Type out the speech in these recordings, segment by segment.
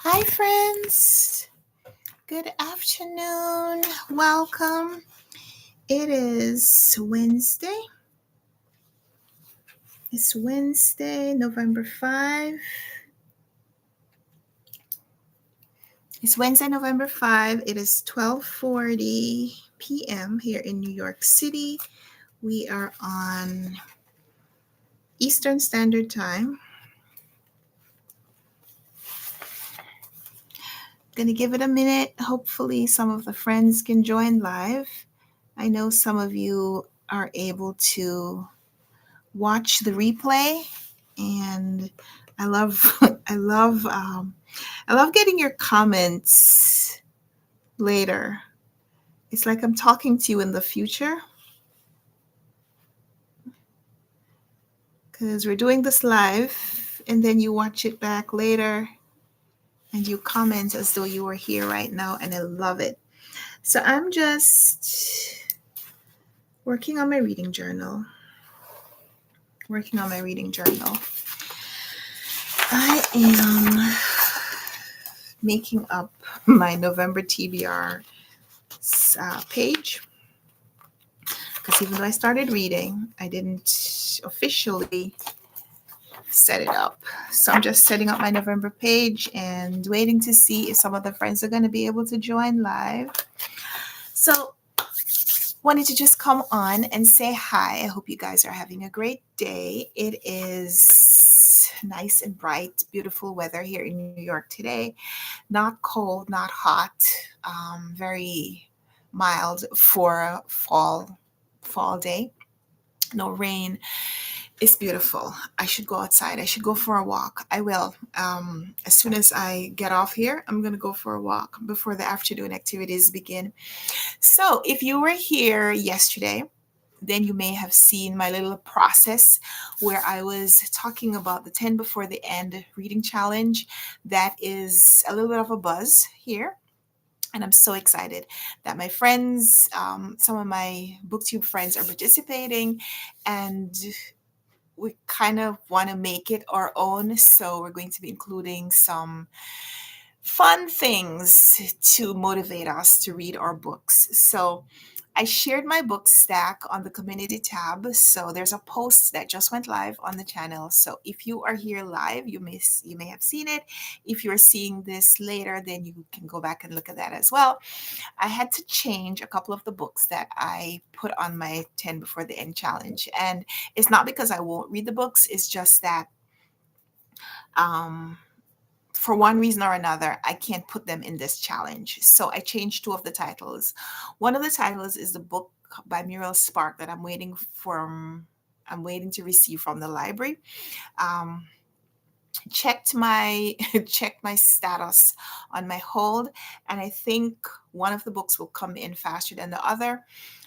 Hi, friends. Good afternoon. Welcome. It is Wednesday. It's Wednesday, November 5. It's Wednesday, November 5. It is 12:40 p.m. here in New York City. We are on Eastern Standard Time. Gonna give it a minute. Hopefully some of the friends can join live. I know some of you are able to watch the replay, and I love I love getting your comments later. It's like I'm talking to you in the future because we're doing this live, and then you watch it back later and you comment as though you were here right now, and I love it. So I'm just working on my reading journal. I am making up my November TBR page, because even though I started reading, I didn't officially set it up. So I'm just setting up my November page and waiting to see if some of the friends are going to be able to join live. So wanted to just come on and say hi. I hope you guys are having a great day. It is nice and bright, beautiful weather here in New York today. Not cold, not hot, very mild for a fall day. No rain. It's beautiful. I should go outside. I should go for a walk. I will. As soon as I get off here, I'm going to go for a walk before the afternoon activities begin. So if you were here yesterday, then you may have seen my little process where I was talking about the 10 before the end reading challenge. That is a little bit of a buzz here. And I'm so excited that my friends, some of my BookTube friends are participating, and we kind of want to make it our own. So we're going to be including some fun things to motivate us to read our books. So I shared my book stack on the community tab. So there's a post that just went live on the channel. So if you are here live, you may have seen it. If you're seeing this later, then you can go back and look at that as well. I had to change a couple of the books that I put on my 10 before the end challenge. And it's not because I won't read the books. It's just that for one reason or another, I can't put them in this challenge. So I changed two of the titles. One of the titles is the book by Muriel Spark that I'm waiting to receive from the library. Checked my status on my hold, and I think one of the books will come in faster than the other.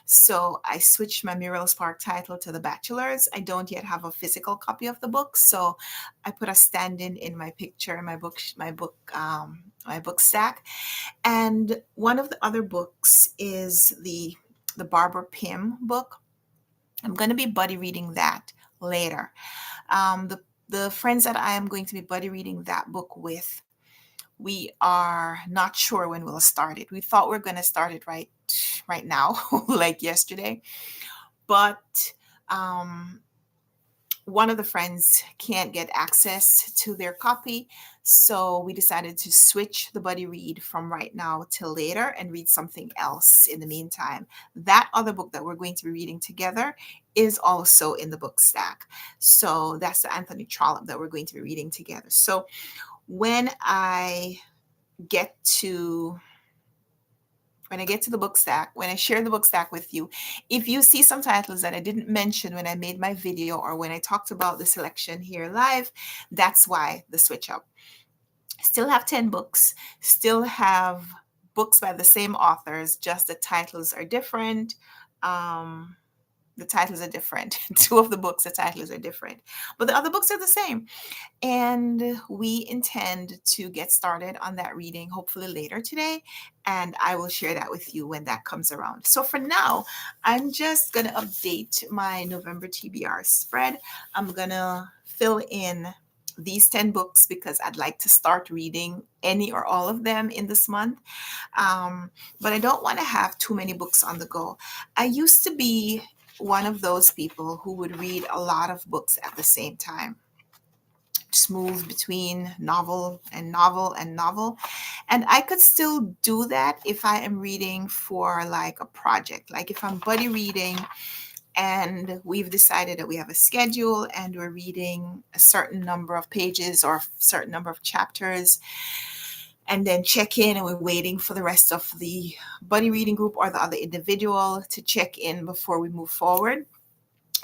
So I switched my Muriel Spark title to The Bachelors. I don't yet have a physical copy of the book, so I put a stand-in in my picture in my book stack. And one of the other books is the Barbara Pym book. I'm going to be buddy reading that later. The friends that I am going to be buddy reading that book with, we are not sure when we'll start it. We thought we are going to start it right now, like yesterday. But one of the friends can't get access to their copy. So we decided to switch the buddy read from right now till later and read something else in the meantime. That other book that we're going to be reading together is also in the book stack. So that's the Anthony Trollope that we're going to be reading together. So when I get to the book stack, when I share the book stack with you, if you see some titles that I didn't mention when I made my video or when I talked about the selection here live, that's why the switch up. Still have 10 books, still have books by the same authors, just the titles are different. Two of the books, the titles are different, but the other books are the same. And we intend to get started on that reading hopefully later today, and I will share that with you when that comes around. So for now, I'm just going to update my November TBR spread. I'm going to fill in these 10 books because I'd like to start reading any or all of them in this month. But I don't want to have too many books on the go. I used to be one of those people who would read a lot of books at the same time, just move between novel and novel and novel. And I could still do that if I am reading for like a project, like if I'm buddy reading and we've decided that we have a schedule and we're reading a certain number of pages or a certain number of chapters, and then check in and we're waiting for the rest of the buddy reading group or the other individual to check in before we move forward,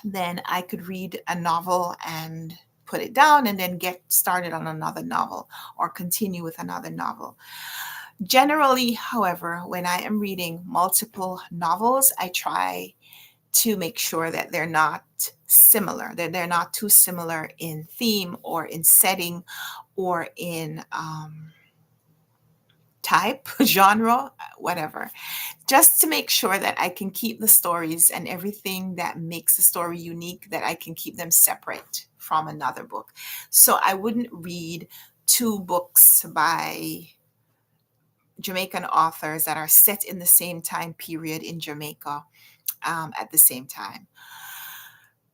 then I could read a novel and put it down and then get started on another novel or continue with another novel. Generally, however, when I am reading multiple novels, I try to make sure that they're not similar, that they're not too similar in theme or in setting or in type, genre, whatever, just to make sure that I can keep the stories and everything that makes the story unique, that I can keep them separate from another book. So I wouldn't read two books by Jamaican authors that are set in the same time period in Jamaica at the same time.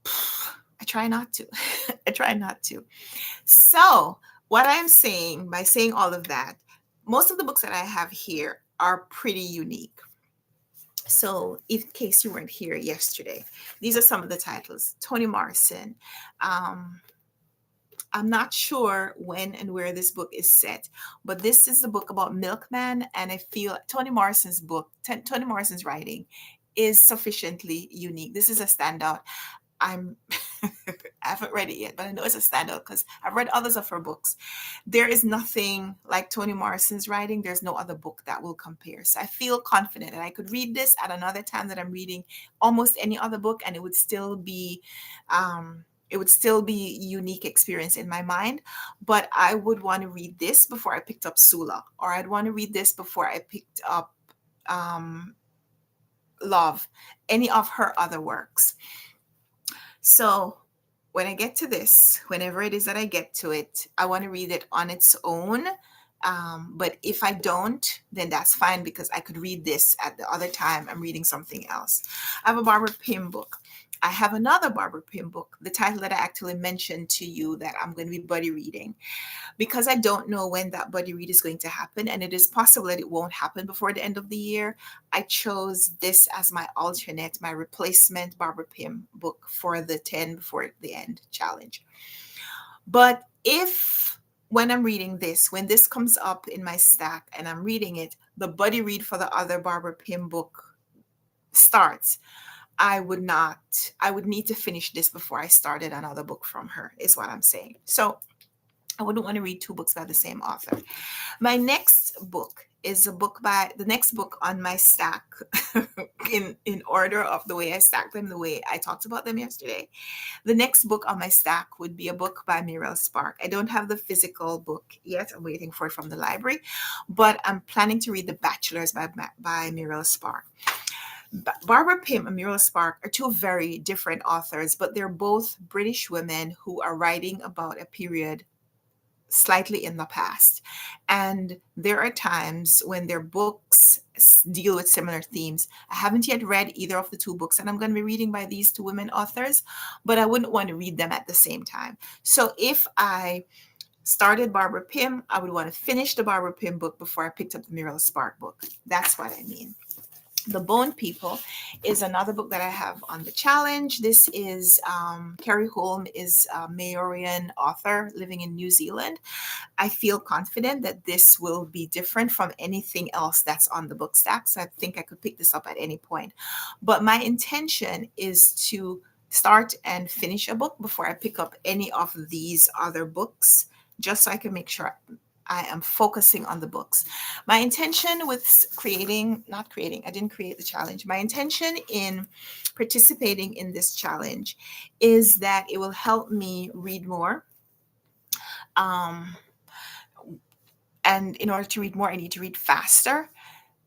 I try not to. I try not to. So, what I'm saying by saying all of that, most of the books that I have here are pretty unique. So, in case you weren't here yesterday, these are some of the titles. Toni Morrison. I'm not sure when and where this book is set, but this is the book about Milkman, and I feel Toni Morrison's book, Toni Morrison's writing, is sufficiently unique. This is a standout. I'm I haven't read it yet, but I know it's a standout because I've read others of her books. There is nothing like Toni Morrison's writing. There's no other book that will compare. So I feel confident that I could read this at another time that I'm reading almost any other book, and it would still be unique experience in my mind. But I would want to read this before I picked up Sula, or I'd want to read this before I picked up Love, any of her other works. So when I get to this, whenever it is that I get to it, I want to read it on its own. But if I don't, then that's fine because I could read this at the other time I'm reading something else. I have a Barbara Pym book. I have another Barbara Pym book, the title that I actually mentioned to you that I'm going to be buddy reading. Because I don't know when that buddy read is going to happen, and it is possible that it won't happen before the end of the year, I chose this as my alternate, my replacement Barbara Pym book for the 10 Before the End challenge. But if when I'm reading this, when this comes up in my stack and I'm reading it, the buddy read for the other Barbara Pym book starts, I would need to finish this before I started another book from her, is what I'm saying. So I wouldn't want to read two books by the same author. My next book is the next book on my stack in order of the way I stacked them, the way I talked about them yesterday. The next book on my stack would be a book by Muriel Spark. I don't have the physical book yet. I'm waiting for it from the library, but I'm planning to read The Bachelors by Muriel Spark. Barbara Pym and Muriel Spark are two very different authors, but they're both British women who are writing about a period slightly in the past. And there are times when their books deal with similar themes. I haven't yet read either of the two books, and I'm going to be reading by these two women authors, but I wouldn't want to read them at the same time. So if I started Barbara Pym, I would want to finish the Barbara Pym book before I picked up the Muriel Spark book. That's what I mean. The Bone People is another book that I have on the challenge. This is Carrie Holm is a Maorian author living in New Zealand. I feel confident that this will be different from anything else that's on the book stack. So I think I could pick this up at any point. But my intention is to start and finish a book before I pick up any of these other books, just so I can make sure I am focusing on the books. My intention with I didn't create the challenge. My intention in participating in this challenge is that it will help me read more. And in order to read more, I need to read faster.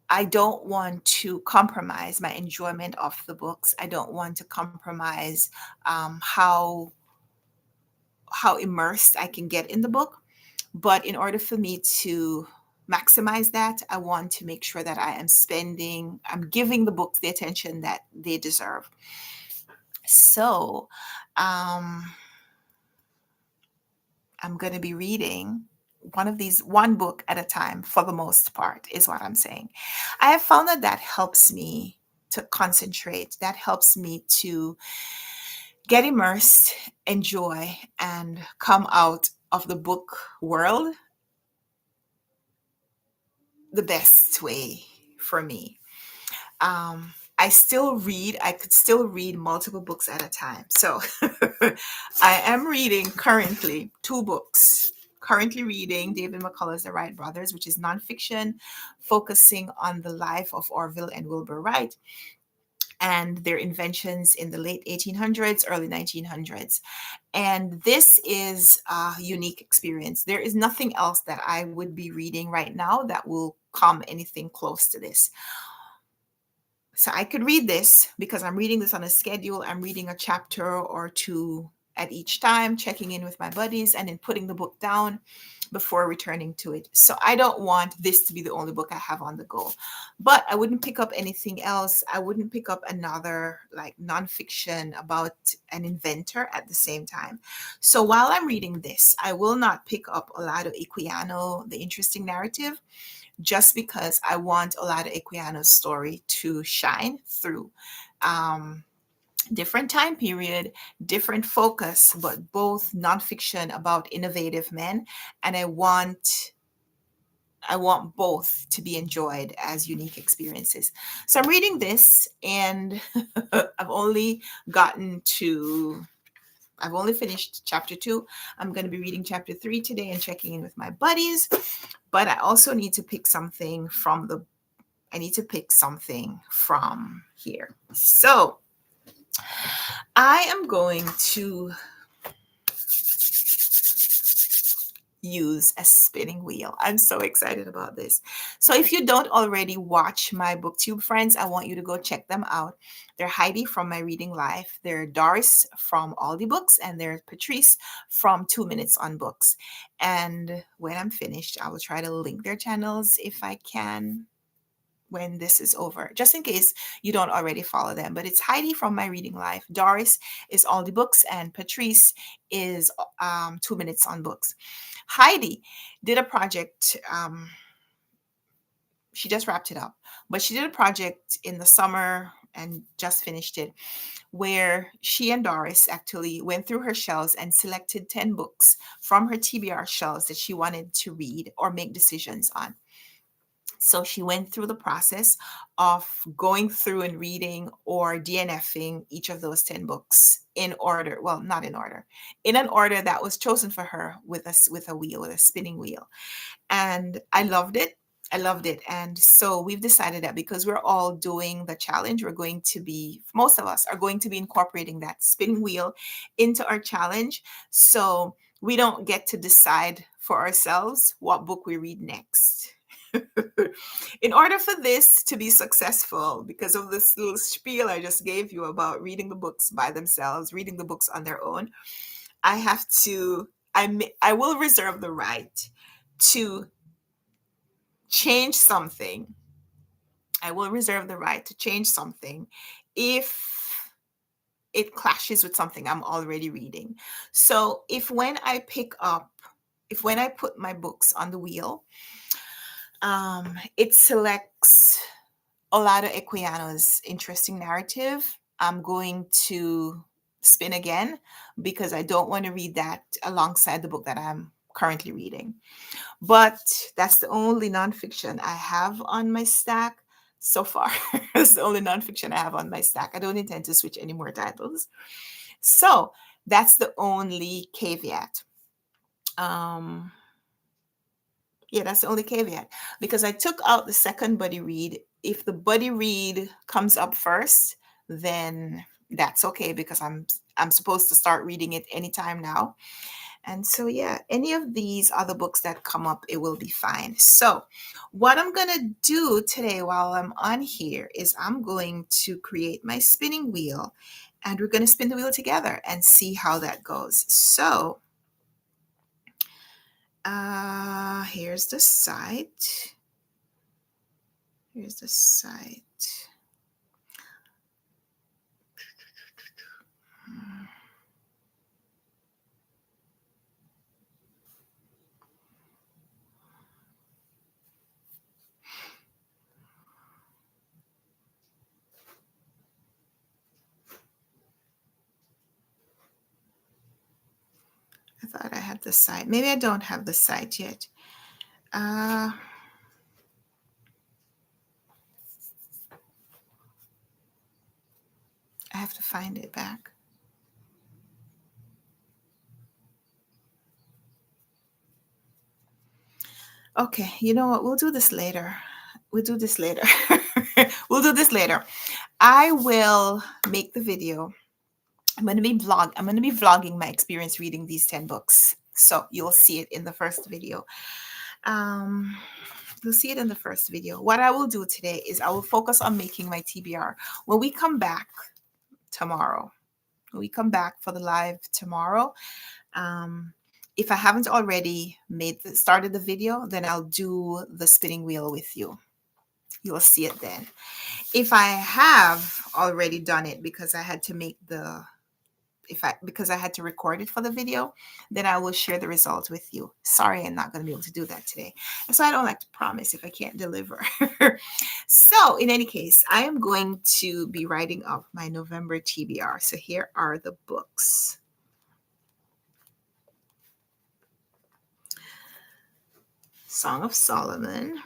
I don't want to compromise my enjoyment of the books. I don't want to compromise how how immersed I can get in the book. But in order for me to maximize that, I want to make sure that I'm giving the books the attention that they deserve. So, um, I'm going to be reading one book at a time for the most part, is what I'm saying. I have found that helps me to concentrate, that helps me to get immersed, enjoy, and come out of the book world the best way for me. I could still read multiple books at a time. So I am reading currently two books. Currently reading David McCullough's The Wright Brothers, which is nonfiction, focusing on the life of Orville and Wilbur Wright and their inventions in the late 1800s, early 1900s. And this is a unique experience. There is nothing else that I would be reading right now that will come anything close to this. So I could read this because I'm reading this on a schedule. I'm reading a chapter or two at each time, checking in with my buddies, and then putting the book down before returning to it. So I don't want this to be the only book I have on the go. But I wouldn't pick up anything else. I wouldn't pick up another like nonfiction about an inventor at the same time. So while I'm reading this, I will not pick up Olado Equiano, The Interesting Narrative, just because I want Olado Equiano's story to shine through. Different time period, different focus, but both nonfiction about innovative men. And I want both to be enjoyed as unique experiences. So I'm reading this, and I've only finished chapter 2. I'm going to be reading chapter 3 today and checking in with my buddies. But I also need to pick something from here. So I am going to use a spinning wheel. I'm so excited about this. So if you don't already watch my BookTube friends, I want you to go check them out. They're Heidi from My Reading Life, they're Doris from Aldi Books, and they're Patrice from 2 Minutes on Books. And when I'm finished, I will try to link their channels if I can when this is over, just in case you don't already follow them. But it's Heidi from My Reading Life, Doris is Aldi Books, and Patrice is 2 Minutes on Books. Heidi did a project. She just wrapped it up, but she did a project in the summer and just finished it, where she and Doris actually went through her shelves and selected 10 books from her TBR shelves that she wanted to read or make decisions on. So she went through the process of going through and reading or DNFing each of those 10 books in order. Well, not in order, in an order that was chosen for her with a spinning wheel. And I loved it. And so we've decided that because we're all doing the challenge, most of us are going to be incorporating that spinning wheel into our challenge. So we don't get to decide for ourselves what book we read next. In order for this to be successful, because of this little spiel I just gave you about reading the books by themselves, reading the books on their own, I will reserve the right to change something. I will reserve the right to change something if it clashes with something I'm already reading. So if when I put my books on the wheel, it selects Olado Equiano's Interesting Narrative, I'm going to spin again because I don't want to read that alongside the book that I'm currently reading. But that's the only nonfiction I have on my stack so far. That's the only nonfiction I have on my stack. I don't intend to switch any more titles. So that's the only caveat. That's the only caveat, because I took out the second buddy read. If the buddy read comes up first, then that's okay, because I'm supposed to start reading it anytime now. And so any of these other books that come up, it will be fine. So what I'm going to do today while I'm on here is I'm going to create my spinning wheel, and we're going to spin the wheel together and see how that goes. So Here's the site. Here's the site. I thought I had the site. Maybe I don't have the site yet. I have to find it back. Okay, you know what? We'll do this later. We'll do this later. We'll do this later. I will make the video. I'm going to be vlogging my experience reading these 10 books. So you'll see it in the first video. You'll see it in the first video. What I will do today is I will focus on making my TBR. When we come back tomorrow, when we come back for the live tomorrow, if I haven't already started the video, then I'll do the spinning wheel with you. You'll see it then. If I have already done it because I had to because I had to record it for the video, then I will share the results with you. Sorry, I'm not going to be able to do that today. So I don't like to promise if I can't deliver. So in any case, I am going to be writing up my November TBR. So here are the books. Song of Solomon.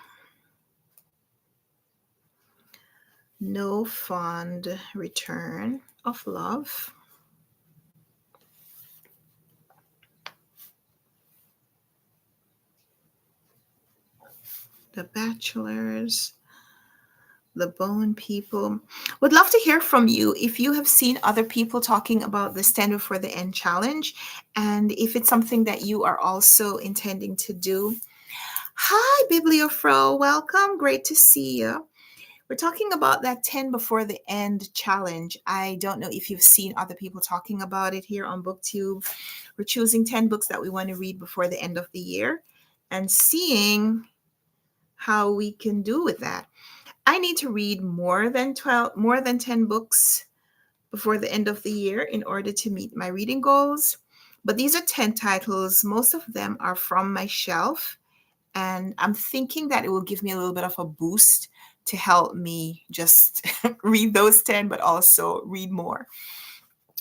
No Fond Return of Love. The Bachelors. The Bone People. Would love to hear from you if you have seen other people talking about the Stand Before the End challenge, and if it's something that you are also intending to do. Hi, Bibliofro. Welcome. Great to see you. We're talking about that 10 Before the End challenge. I don't know if you've seen other people talking about it here on BookTube. We're choosing 10 books that we want to read before the end of the year and seeing how we can do with that. I need to read more than 10 books before the end of the year in order to meet my reading goals. But these are 10 titles. Most of them are from my shelf. And I'm thinking that it will give me a little bit of a boost to help me just read those 10, but also read more.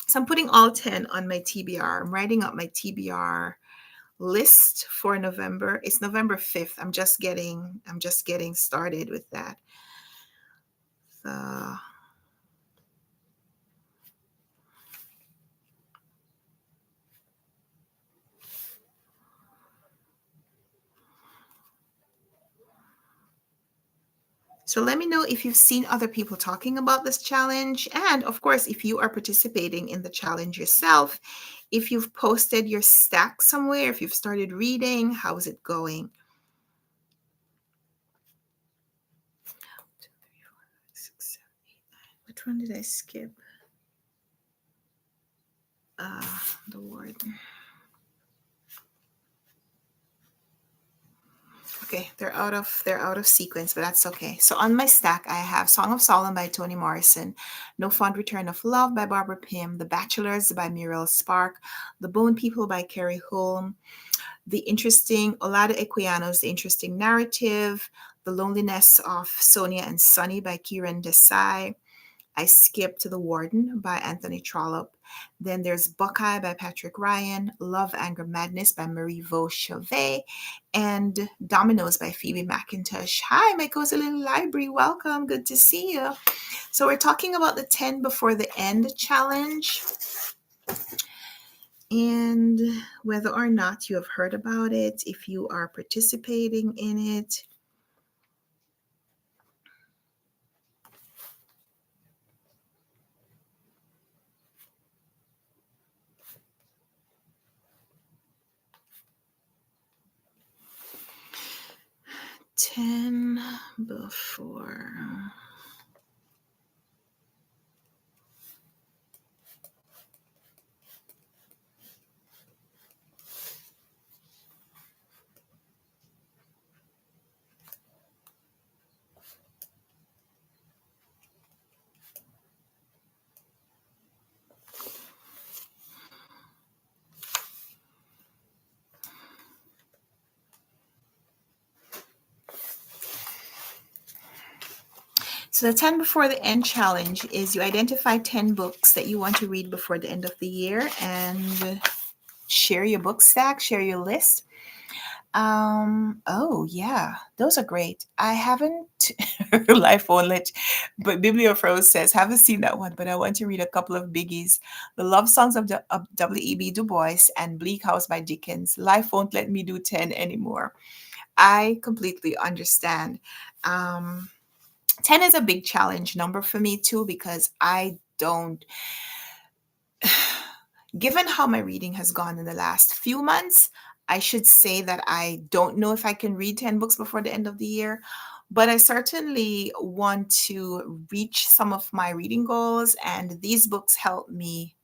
So I'm putting all 10 on my TBR. I'm writing up my TBR list for November. It's November 5th. I'm just getting started with that. So let me know if you've seen other people talking about this challenge. And of course, if you are participating in the challenge yourself, if you've posted your stack somewhere, if you've started reading, how is it going? 2, 3, 4, 5, 6, 7, 8, 9. Which one did I skip? The Warden. Okay, they're out of sequence, but that's okay. So on my stack, I have Song of Solomon by Toni Morrison, No Fond Return of Love by Barbara Pym, The Bachelors by Muriel Spark, The Bone People by Carrie Holm, The Interesting Olado Equiano's The Interesting Narrative, The Loneliness of Sonia and Sonny by Kieran Desai. I skipped to The Warden by Anthony Trollope. Then there's Buckeye by Patrick Ryan, Love, Anger, Madness by Marie Vauchevet, and Dominoes by Phoebe McIntosh. Hi, my cozy little library. Welcome. Good to see you. So we're talking about the 10 Before the End challenge and whether or not you have heard about it, if you are participating in it. Ten before. So the 10 before the end challenge is you identify 10 books that you want to read before the end of the year and share your book stack, share your list. Oh yeah, those are great. I haven't Life Won't Let, but Bibliofrose says, haven't seen that one, but I want to read a couple of biggies. The Love Songs of W.E.B. Du Bois and Bleak House by Dickens. Life won't let me do 10 anymore. I completely understand. 10 is a big challenge number for me too, because I don't, given how my reading has gone in the last few months, I should say that I don't know if I can read 10 books before the end of the year, but I certainly want to reach some of my reading goals, and these books help me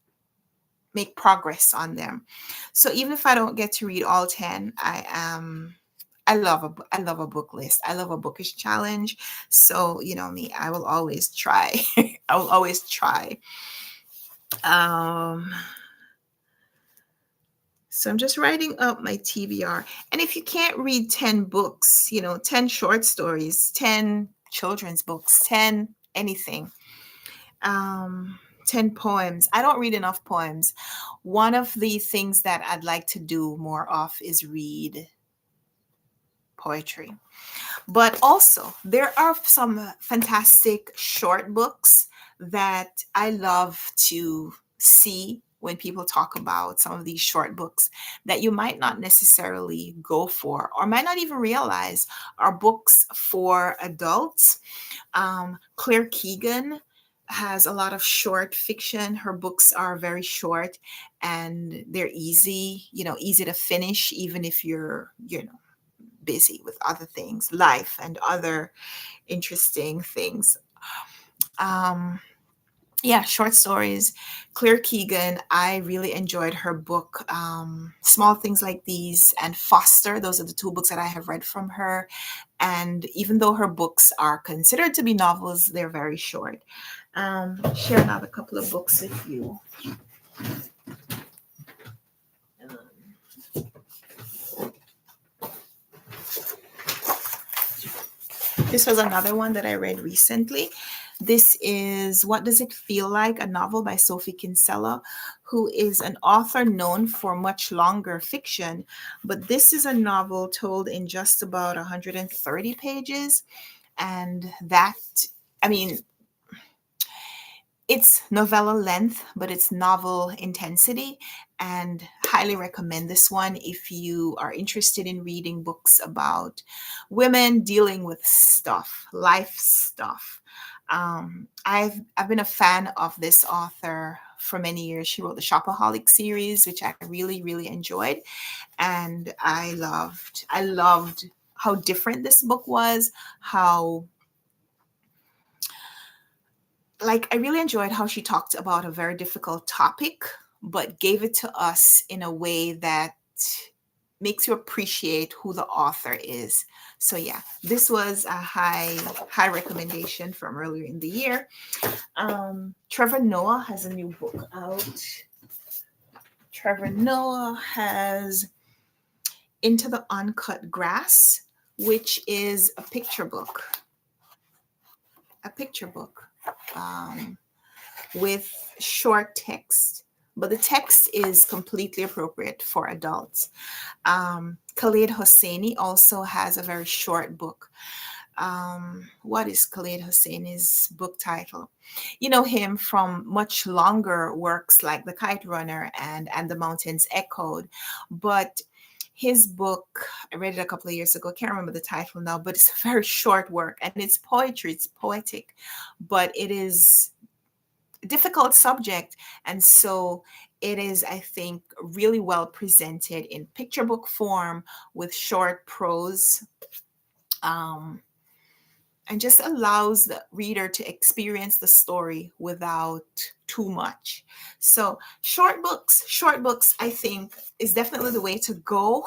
make progress on them. So even if I don't get to read all 10, I love a book list. I love a bookish challenge. So, you know me, I will always try. I will always try. Um So I'm just writing up my TBR. And if you can't read 10 books, 10 short stories, 10 children's books, 10 anything, 10 poems. I don't read enough poems. One of the things that I'd like to do more of is read poetry. But also, there are some fantastic short books that I love to see when people talk about some of these short books that you might not necessarily go for or might not even realize are books for adults. Claire Keegan has a lot of short fiction. Her books are very short and they're easy, easy to finish, even if you're, busy with other things, life and other interesting things. Um, yeah, short stories. Claire Keegan, I really enjoyed her book, Small Things Like These and Foster. Those are the two books that I have read from her. And even though her books are considered to be novels, they're very short. Share another couple of books with you. This was another one that I read recently. This is What Does It Feel Like? A novel by Sophie Kinsella, who is an author known for much longer fiction. But this is a novel told in just about 130 pages. And that, I mean, it's novella length, but it's novel intensity, and highly recommend this one if you are interested in reading books about women dealing with stuff, life stuff. I've been a fan of this author for many years. She wrote the Shopaholic series, which I really, really enjoyed, and I loved how different this book was, how I really enjoyed how she talked about a very difficult topic, but gave it to us in a way that makes you appreciate who the author is. So yeah, this was a high recommendation from earlier in the year. Trevor Noah has a new book out. Trevor Noah has Into the Uncut Grass, which is a picture book. With short text, but the text is completely appropriate for adults. Khaled Hosseini also has a very short book. What is Khaled Hosseini's book title? You know him from much longer works like The Kite Runner and The Mountains Echoed, but his book, I read it a couple of years ago, can't remember the title now, but it's a very short work and it's poetry, it's poetic, but it is a difficult subject. And so it is, I think, really well presented in picture book form with short prose. And just allows the reader to experience the story without too much. So short books, I think, is definitely the way to go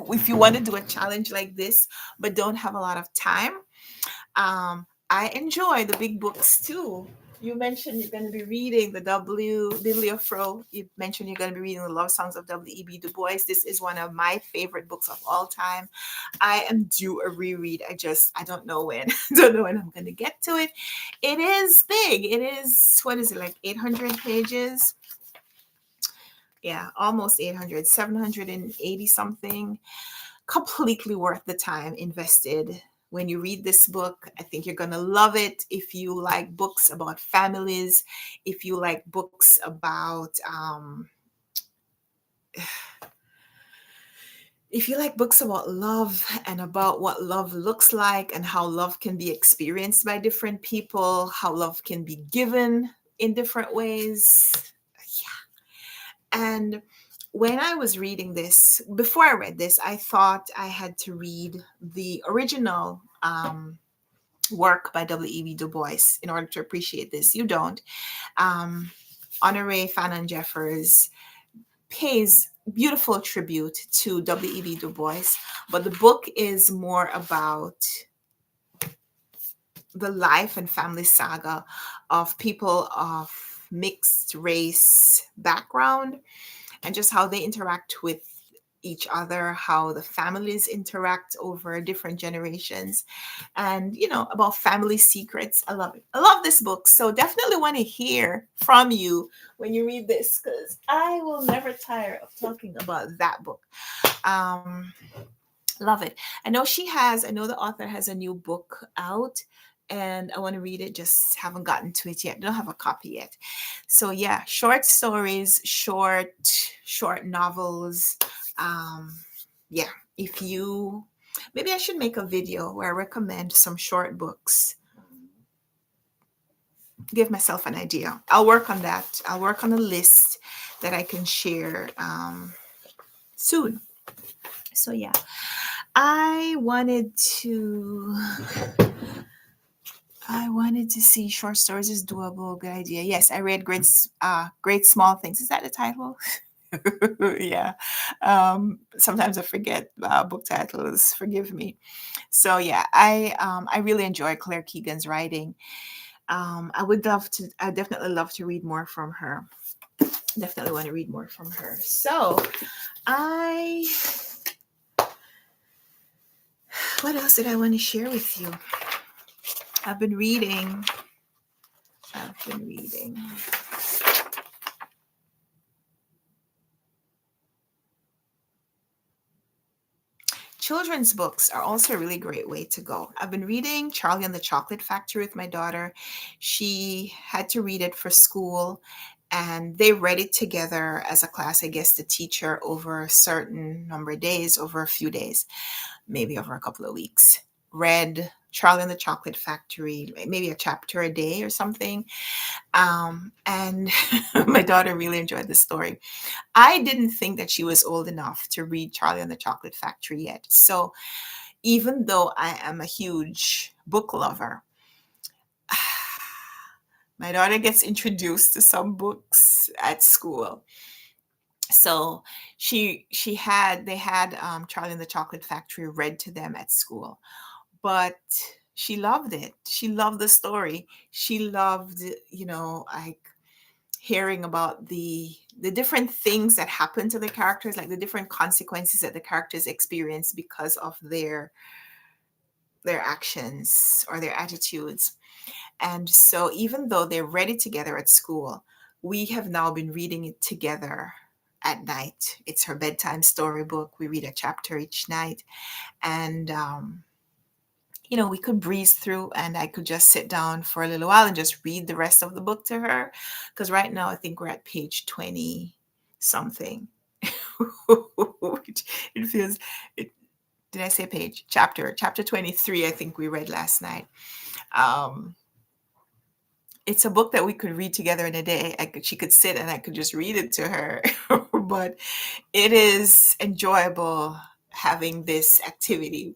if you want to do a challenge like this, but don't have a lot of time. I enjoy the big books too. You mentioned you're going to be reading the Bibliofro. You mentioned you're going to be reading the love songs of W.E.B. Du Bois. This is one of my favorite books of all time. I am due a reread. I don't know when. Don't know when I'm going to get to it. It is big. It is, what is it, like 800 pages? Yeah, almost 800, 780 something. Completely worth the time invested. When you read this book, I think you're going to love it. If you like books about families, if you like books about, if you like books about love and about what love looks like and how love can be experienced by different people, how love can be given in different ways. Yeah. And when I was reading this, before I read this, I thought I had to read the original work by W.E.B. Du Bois in order to appreciate this. You don't. Honoré Fannin Jeffers pays beautiful tribute to W.E.B. Du Bois, but the book is more about the life and family saga of people of mixed race background and just how they interact with each other, how the families interact over different generations, and about family secrets. I love it. I love this book. So definitely want to hear from you when you read this, because I will never tire of talking about that book. Um, Love it. I know the author has a new book out, and I want to read it, just haven't gotten to it yet. Don't have a copy yet. So yeah, short stories, short novels. Um, yeah, if you maybe I should make a video where I recommend some short books. Give myself an idea. I'll work on that. I'll work on a list that I can share soon. So yeah. I wanted to see short stories is doable. Good idea. Yes, I read Great Small Things. Is that the title? Yeah. Sometimes I forget book titles. Forgive me. So yeah, I really enjoy Claire Keegan's writing. I definitely love to read more from her. Definitely want to read more from her. So I what else did I want to share with you? I've been reading. Children's books are also a really great way to go. I've been reading Charlie and the Chocolate Factory with my daughter. She had to read it for school, and they read it together as a class. I guess the teacher, over a certain number of days, over a few days, maybe over a couple of weeks, read Charlie and the Chocolate Factory, maybe a chapter a day or something. And my daughter really enjoyed the story. I didn't think that she was old enough to read Charlie and the Chocolate Factory yet. So even though I am a huge book lover, my daughter gets introduced to some books at school. So they had Charlie and the Chocolate Factory read to them at school, but she loved it. She loved the story. She loved, like hearing about the different things that happen to the characters, like the different consequences that the characters experience because of their actions or their attitudes. And so even though they read it together at school, we have now been reading it together at night. It's her bedtime storybook. We read a chapter each night. And we could breeze through, and I could just sit down for a little while and just read the rest of the book to her. Because right now I think we're at page 20 something. it feels it, did I say page? Chapter 23, I think we read last night. It's a book that we could read together in a day. She could sit and I could just read it to her. But it is enjoyable having this activity.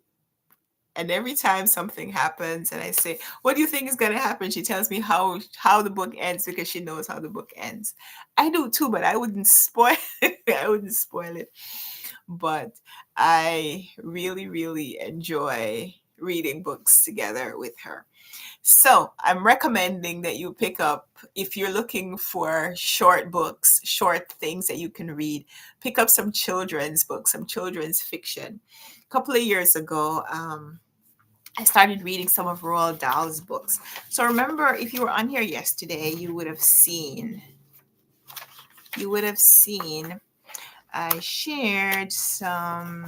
And every time something happens and I say, what do you think is going to happen? She tells me how the book ends, because she knows how the book ends. I do too, but I wouldn't spoil it. I wouldn't spoil it. But I really, really enjoy reading books together with her. So I'm recommending that you pick up, if you're looking for short books, short things that you can read, pick up some children's books, some children's fiction. A couple of years ago, I started reading some of Roald Dahl's books. So remember, if you were on here yesterday, you would have seen I shared some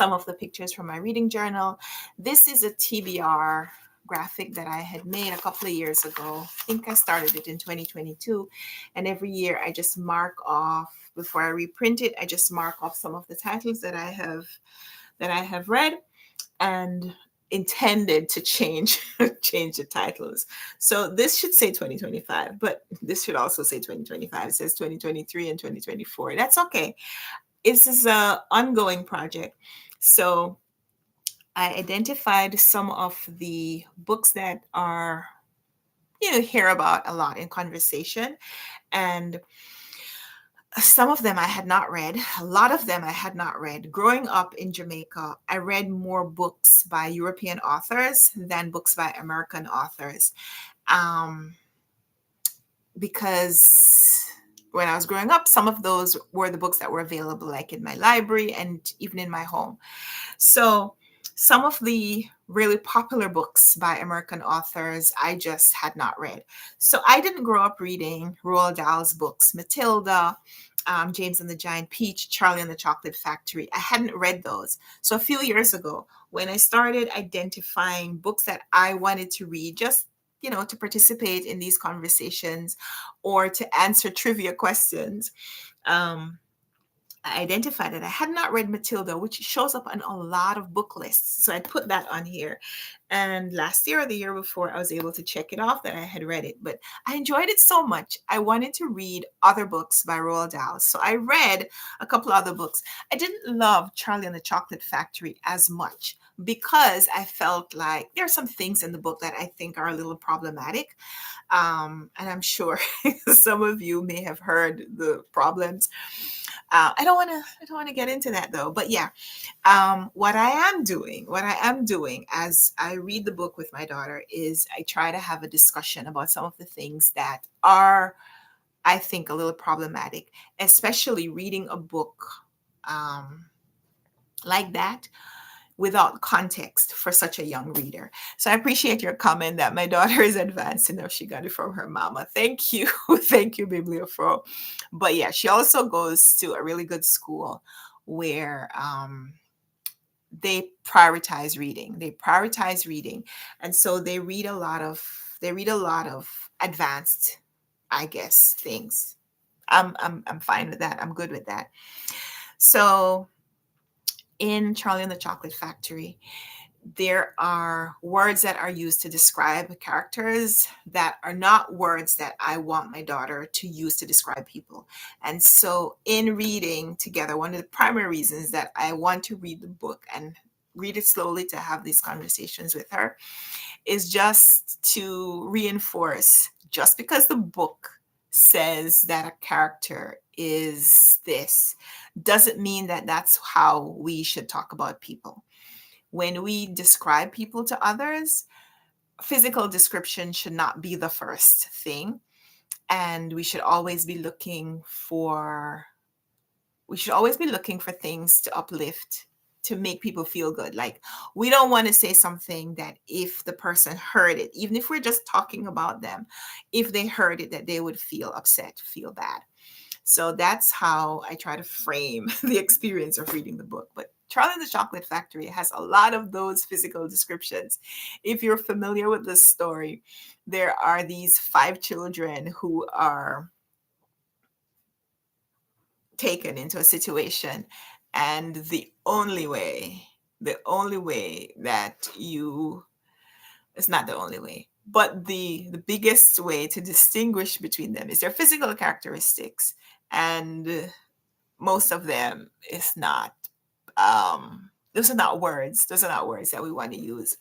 of the pictures from my reading journal. This is a TBR graphic that I had made a couple of years ago. I think I started it in 2022. And every year I just mark off, before I reprint it, I just mark off some of the titles that I have read and intended to change the titles. So this should say 2025, but this should also say 2025. It says 2023 and 2024. That's okay. This is an ongoing project. So I identified some of the books that are, hear about a lot in conversation. And some of them I had not read. A lot of them I had not read. Growing up in Jamaica, I read more books by European authors than books by American authors. Because when I was growing up, some of those were the books that were available, like in my library and even in my home. So some of the really popular books by American authors I just had not read. So I didn't grow up reading Roald Dahl's books, Matilda, James and the Giant Peach, Charlie and the Chocolate Factory. I hadn't read those. So a few years ago, when I started identifying books that I wanted to read, just to participate in these conversations or to answer trivia questions, I identified that I had not read Matilda, which shows up on a lot of book lists. So I put that on here. And last year or the year before, I was able to check it off that I had read it. But I enjoyed it so much. I wanted to read other books by Roald Dahl. So I read a couple other books. I didn't love Charlie and the Chocolate Factory as much because I felt like there are some things in the book that I think are a little problematic. And I'm sure some of you may have heard the problems. I don't want to get into that though. But yeah, what I am doing as I read the book with my daughter is I try to have a discussion about some of the things that are, I think, a little problematic, especially reading a book like that without context for such a young reader. So I appreciate your comment that my daughter is advanced enough. She got it from her mama. Thank you. Thank you, Bibliofro. But yeah, she also goes to a really good school where they prioritize reading. And so they read a lot of advanced, I guess, things. I'm fine with that. I'm good with that. So in Charlie and the Chocolate Factory, there are words that are used to describe characters that are not words that I want my daughter to use to describe people. And so in reading together, one of the primary reasons that I want to read the book and read it slowly to have these conversations with her is just to reinforce, just because the book says that a character is this doesn't mean that that's how we should talk about people. When we describe people to others, physical description should not be the first thing. And we should always be looking for things to uplift, to make people feel good. Like, we don't want to say something that if the person heard it, even if we're just talking about them, if they heard it, that they would feel upset, feel bad. So that's how I try to frame the experience of reading the book. But Charlie and the Chocolate Factory has a lot of those physical descriptions. If you're familiar with the story, there are these 5 children who are taken into a situation, and the only way that it's not the only way, but the biggest way to distinguish between them is their physical characteristics. And most of them is not, those are not words that we want to use.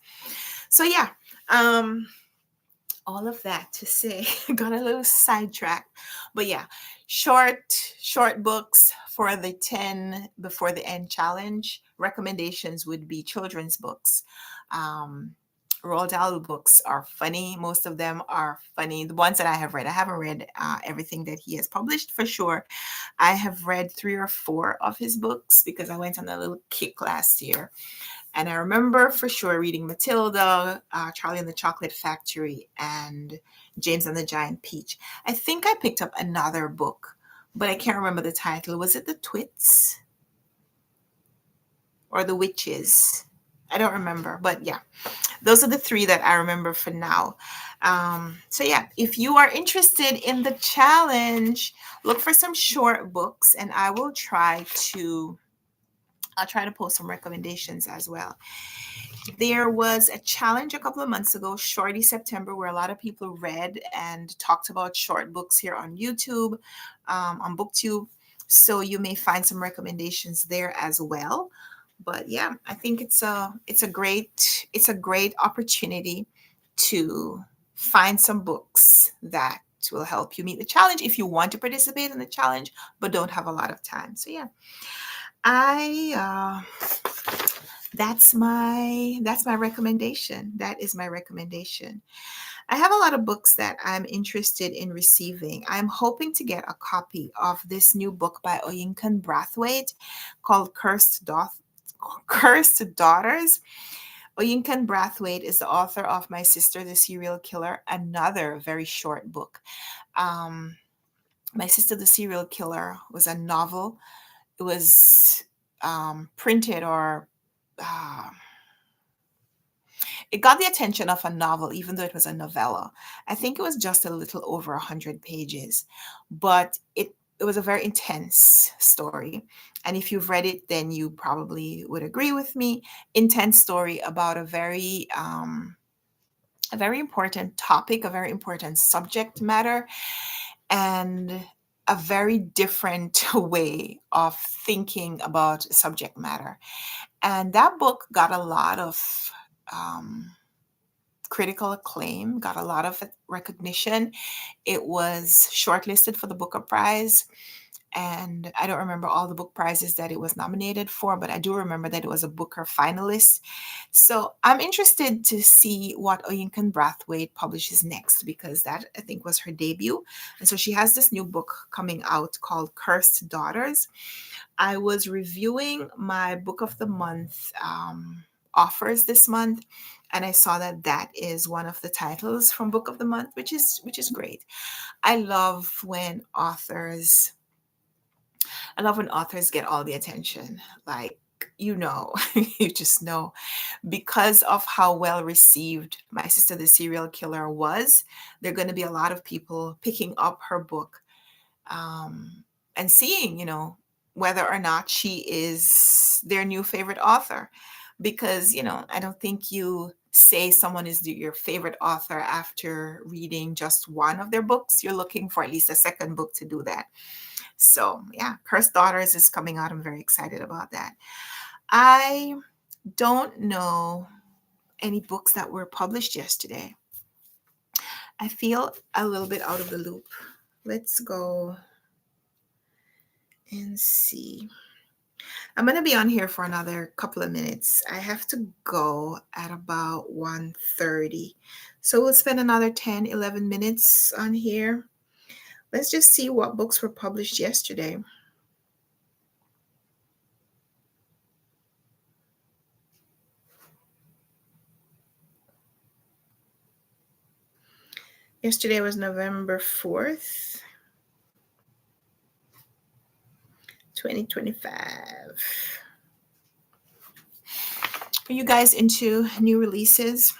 So yeah, all of that to say, got a little sidetracked, but yeah, short books for the 10 before the end challenge. recommendations would be children's books. Um, Roald Dahl books are funny. Most of them are funny. The ones that I have read, I haven't read everything that he has published for sure. I have read 3 or 4 of his books because I went on a little kick last year. And I remember for sure reading Matilda, Charlie and the Chocolate Factory, and James and the Giant Peach. I think I picked up another book, but I can't remember the title. Was it The Twits or The Witches? I don't remember, but yeah, those are the 3 that I remember for now. So yeah, if you are interested in the challenge, look for some short books, and I'll try to post some recommendations as well. There was a challenge a couple of months ago, Shorty September, where a lot of people read and talked about short books here on YouTube, on BookTube. So you may find some recommendations there as well. But yeah, I think it's a great opportunity to find some books that will help you meet the challenge if you want to participate in the challenge but don't have a lot of time. So yeah, I that's my recommendation. That is my recommendation. I have a lot of books that I'm interested in receiving. I'm hoping to get a copy of this new book by Oyinkan Brathwaite called Cursed Daughters. Oyinkan Brathwaite is the author of My Sister the Serial Killer, another very short book. My Sister the Serial Killer was a novel. It was printed or uh, it got the attention of a novel, even though it was a novella. I think it was just a little over 100 pages, but it was a very intense story. And if you've read it, then you probably would agree with me. Intense story about a very important topic, a very important subject matter, and a very different way of thinking about subject matter. And that book got a lot of um, critical acclaim, got a lot of recognition. It was shortlisted for the Booker Prize. And I don't remember all the book prizes that it was nominated for, but I do remember that it was a Booker finalist. So I'm interested to see what Oyinkan Brathwaite publishes next, because that, I think, was her debut. And so she has this new book coming out called Cursed Daughters. I was reviewing my Book of the Month offers this month, and I saw that that is one of the titles from Book of the Month, which is great. I love when authors get all the attention. Like, you just know, because of how well received My Sister the Serial Killer was, there are going to be a lot of people picking up her book, and seeing, whether or not she is their new favorite author. Because, I don't think you say someone is your favorite author after reading just one of their books. You're looking for at least a second book to do that. So yeah, Cursed Daughters is coming out. I'm very excited about that. I don't know any books that were published yesterday. I feel a little bit out of the loop. Let's go and see. I'm going to be on here for another couple of minutes. I have to go at about 1:30. So we'll spend another 10, 11 minutes on here. Let's just see what books were published yesterday. Yesterday was November 4th, 2025. Are you guys into new releases?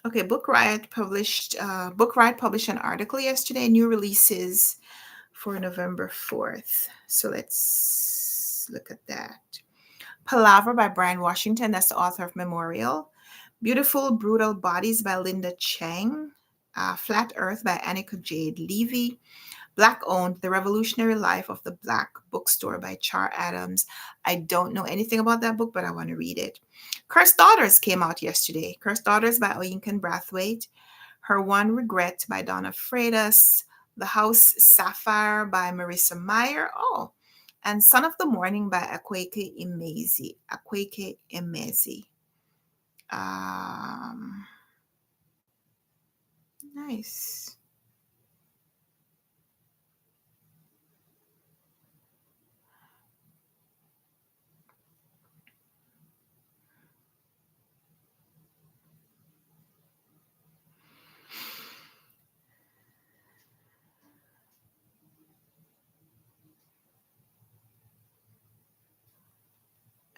Okay, Bookriot published an article yesterday, new releases for November 4th. So let's look at that. Palaver by Brian Washington, that's the author of Memorial. Beautiful Brutal Bodies by Linda Chang. Flat Earth by Annika Jade Levy. Black Owned: The Revolutionary Life of the Black Bookstore by Char Adams. I don't know anything about that book, but I want to read it. Cursed Daughters came out yesterday. Cursed Daughters by Oyinkan Brathwaite. Her One Regret by Donna Freitas. The House Sapphire by Marissa Meyer. Oh, and Son of the Morning by Akweke Emezi. Akweke Emezi. Um, nice.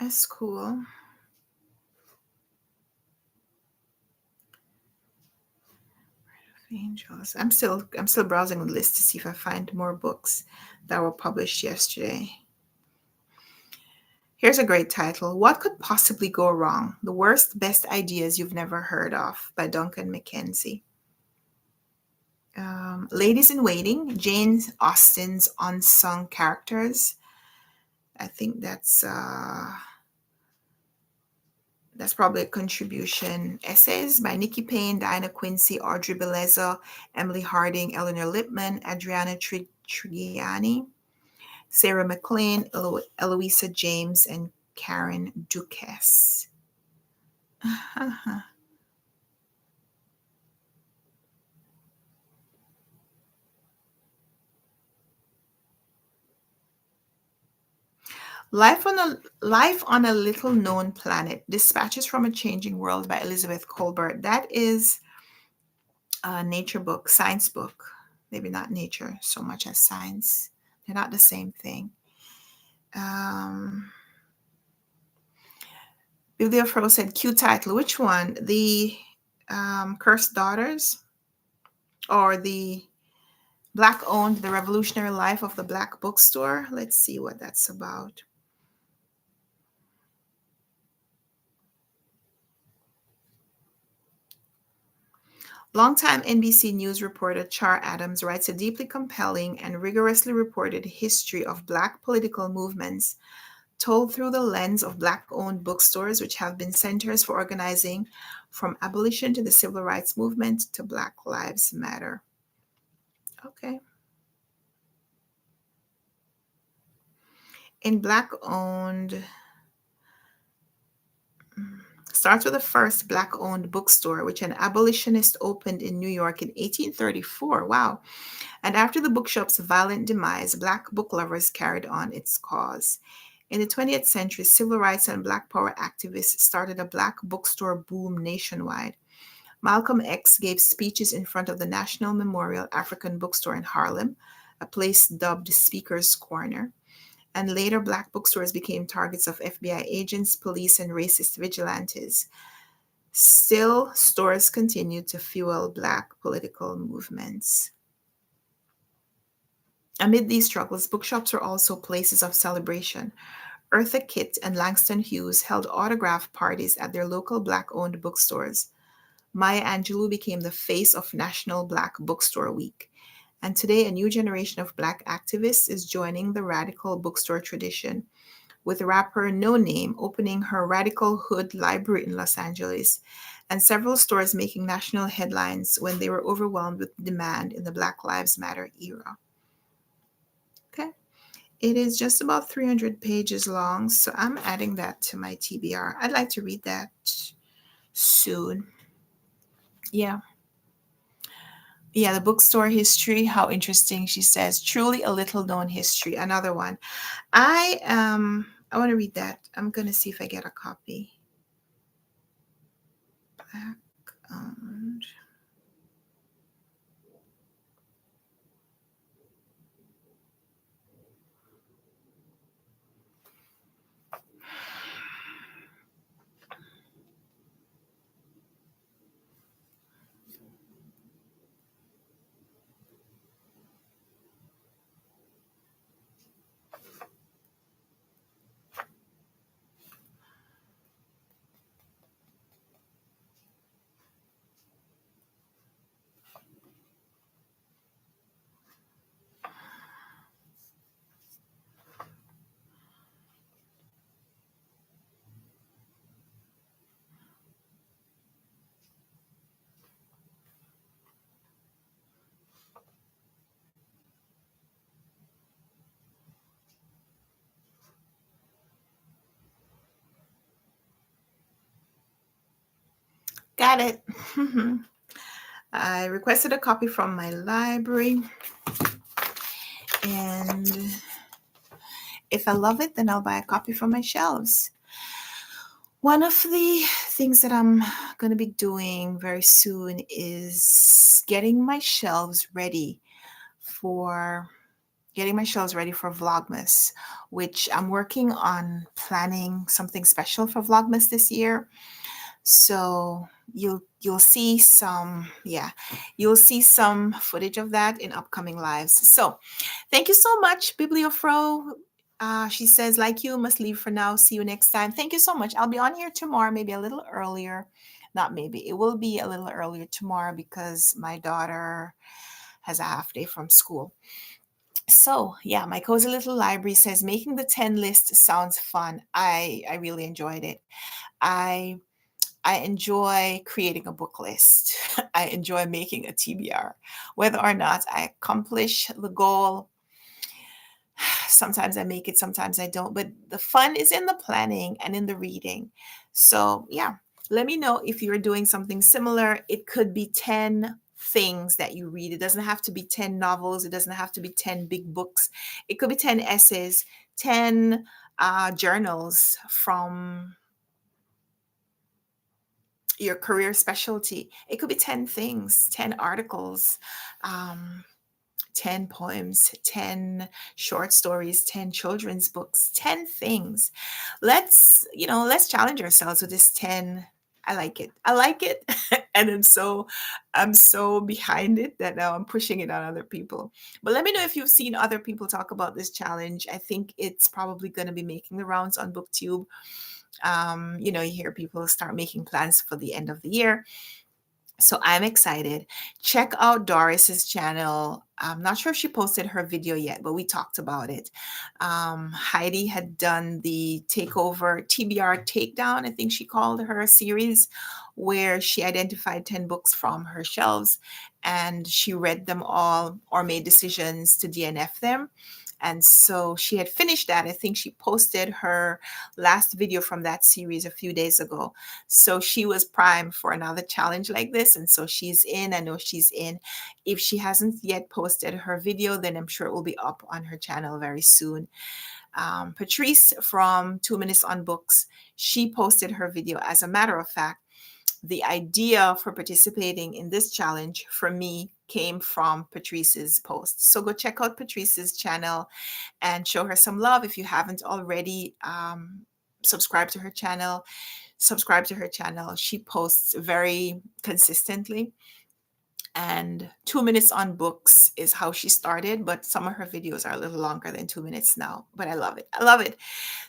That's cool. Angels. I'm still browsing the list to see if I find more books that were published yesterday. Here's a great title. What Could Possibly Go Wrong? The Worst Best Ideas You've Never Heard of by Duncan McKenzie. Ladies in Waiting, Jane Austen's Unsung Characters. I think that's probably a contribution. Essays by Nikki Payne, Diana Quincy, Audrey Beleza, Emily Harding, Eleanor Lipman, Adriana Trigiani, Sarah McLean, Eloisa James, and Karen Duquesne. Life on a Little Known Planet: Dispatches from a Changing World by Elizabeth Colbert. That is a nature book, science book. Maybe not nature so much as science. They're not the same thing. Um, Bibliofro said, cute title. Which one? The Cursed Daughters or the Black Owned: The Revolutionary Life of the Black Bookstore? Let's see what that's about. Longtime NBC News reporter Char Adams writes a deeply compelling and rigorously reported history of Black political movements told through the lens of Black-owned bookstores, which have been centers for organizing from abolition to the Civil Rights Movement to Black Lives Matter. Okay. In Black-owned, starts with the first Black-owned bookstore, which an abolitionist opened in New York in 1834. Wow. And after the bookshop's violent demise, Black book lovers carried on its cause. In the 20th century, civil rights and Black power activists started a Black bookstore boom nationwide. Malcolm X gave speeches in front of the National Memorial African Bookstore in Harlem, a place dubbed Speaker's Corner. And later, Black bookstores became targets of FBI agents, police, and racist vigilantes. Still, stores continued to fuel Black political movements. Amid these struggles, bookshops were also places of celebration. Eartha Kitt and Langston Hughes held autograph parties at their local Black-owned bookstores. Maya Angelou became the face of National Black Bookstore Week. And today, a new generation of Black activists is joining the radical bookstore tradition, with rapper No Name opening her Radical Hood library in Los Angeles, and several stores making national headlines when they were overwhelmed with demand in the Black Lives Matter era. Okay. It is just about 300 pages long, so I'm adding that to my TBR. I'd like to read that soon. Yeah. Yeah, the bookstore history, how interesting, she says. Truly a little known history. Another one. I want to read that. I'm gonna see if I get a copy. Black owned. got it. I requested a copy from my library, and if I love it, then I'll buy a copy from my shelves. One of the things that I'm going to be doing very soon is getting my shelves ready for Vlogmas, which I'm working on planning something special for Vlogmas this year. So you'll see some footage of that in upcoming lives. So thank you so much, Bibliofro. She says, like you, must leave for now. See you next time. Thank you so much. I'll be on here tomorrow, maybe a little earlier. Not maybe, it will be a little earlier tomorrow because my daughter has a half day from school. So yeah, my cozy little library says making the 10 list sounds fun. I really enjoyed it. I I enjoy creating a book list. I enjoy making a TBR. Whether or not I accomplish the goal, sometimes I make it, sometimes I don't. But the fun is in the planning and in the reading. So, yeah, let me know if you're doing something similar. It could be 10 things that you read. It doesn't have to be 10 novels, it doesn't have to be 10 big books. It could be 10 essays, 10 journals from your career specialty. It could be 10 things, 10 articles, um, 10 poems, 10 short stories, 10 children's books, 10 things. Let's challenge ourselves with this 10. I like it. I like it. And I'm so behind it that now I'm pushing it on other people. But let me know if you've seen other people talk about this challenge. I think it's probably going to be making the rounds on BookTube. You hear people start making plans for the end of the year. So I'm excited. Check out Doris's channel. I'm not sure if she posted her video yet, but we talked about it. Heidi had done the takeover TBR takedown, I think she called her series, where she identified 10 books from her shelves and she read them all or made decisions to DNF them. And so she had finished that. I think she posted her last video from that series a few days ago. So she was primed for another challenge like this. And so she's in. I know she's in. If she hasn't yet posted her video, then I'm sure it will be up on her channel very soon. Patrice from 2 Minutes on Books, she posted her video. As a matter of fact, the idea for participating in this challenge for me came from Patrice's post. So go check out Patrice's channel and show her some love. If you haven't already, subscribe to her channel. She posts very consistently. And 2 Minutes on Books is how she started, but some of her videos are a little longer than 2 minutes now. But I love it. I love it.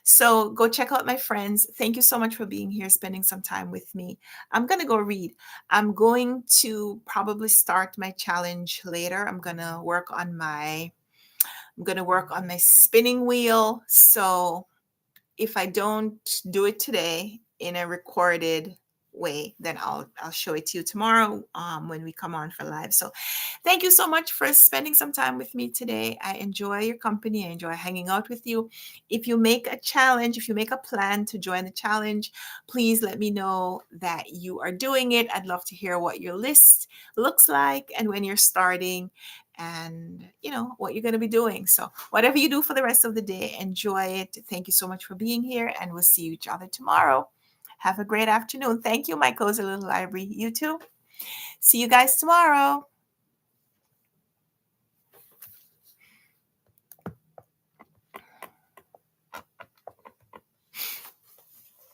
So go check out my friends. Thank you so much for being here, spending some time with me. I'm going to go read. I'm going to probably start my challenge later. I'm going to work on my spinning wheel. So if I don't do it today in a recorded way, then I'll show it to you tomorrow when we come on for live. So thank you so much for spending some time with me today. I enjoy your company. I enjoy hanging out with you. If you make a challenge, if you make a plan to join the challenge, please let me know that you are doing it. I'd love to hear what your list looks like and when you're starting and what you're going to be doing. So whatever you do for the rest of the day, enjoy it. Thank you so much for being here, and we'll see each other tomorrow. Have a great afternoon. Thank you, my cozy little library. You too. See you guys tomorrow.